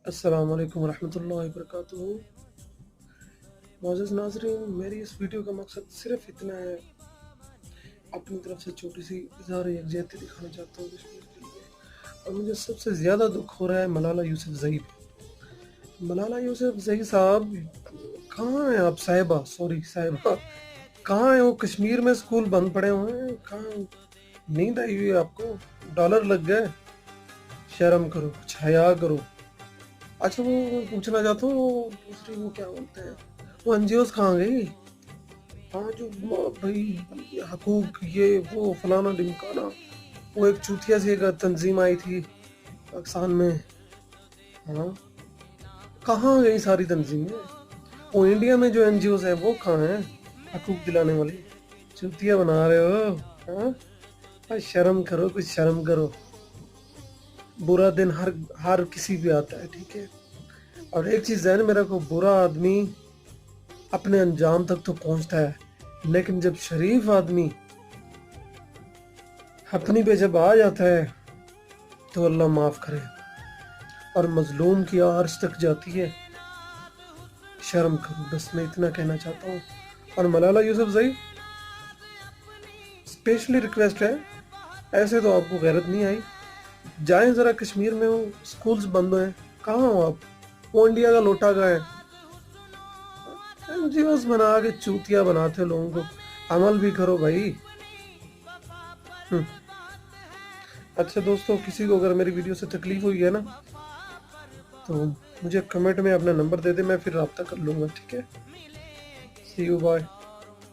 السلام علیکم ورحمۃ اللہ وبرکاتہ۔ معزز ناظرین، میری اس ویڈیو کا مقصد صرف اتنا ہے، اپنی طرف سے چھوٹی سی اظہار یکجہتی دکھانا چاہتا ہوں کشمیر کے لیے۔ اور مجھے سب سے زیادہ دکھ ہو رہا ہے ملالہ یوسفزئی پہ۔ ملالہ یوسفزئی صاحب کہاں ہیں آپ؟ صاحبہ کہاں ہیں وہ؟ کشمیر میں اسکول بند پڑے ہوئے ہیں، کہاں؟ نیند آئی ہوئی ہے آپ کو؟ ڈالر لگ گئے؟ شرم کرو، کچھ حیا کرو۔ اچھا، وہ پوچھنا چاہتا ہوں، وہ دوسری وہ کیا بولتے ہیں، وہ این جی اوز کہاں گئی؟ ہاں، جو بھائی حقوق یہ وہ فلانا ڈمکانا، وہ ایک چوتیا سی ایک تنظیم آئی تھی پاکستان میں، ہاں کہاں گئی ساری تنظیمیں؟ وہ انڈیا میں جو این جی اوز ہیں وہ کہاں ہیں حقوق دلانے والی؟ چوتیا بنا رہے ہو؟ ہاں شرم کرو، کچھ شرم کرو۔ برا دن ہر کسی پہ آتا ہے، ٹھیک ہے؟ اور ایک چیز ذہن میں رکھو، برا آدمی اپنے انجام تک تو پہنچتا ہے، لیکن جب شریف آدمی اپنی پہ جب آ جاتا ہے تو اللہ معاف کرے، اور مظلوم کی عرش تک جاتی ہے۔ شرم کرو، بس میں اتنا کہنا چاہتا ہوں۔ اور ملالہ یوسفزئی، اسپیشلی ریکویسٹ ہے، ایسے تو آپ کو غیرت نہیں آئی، جائیں ذرا کشمیر میں، وہ سکولز بند ہیں، کہاں ہو آپ؟ وہ انڈیا کا لوٹا کا ہے، این جی اوز بنا کے چوتیا بناتے لوگوں کو، عمل بھی کرو بھائی۔ اچھا دوستو، کسی کو اگر میری ویڈیو سے تکلیف ہوئی ہے نا تو مجھے کمنٹ میں اپنا نمبر دے دے، میں پھر رابطہ کر لوں گا، ٹھیک ہے؟ سی یو، بائے۔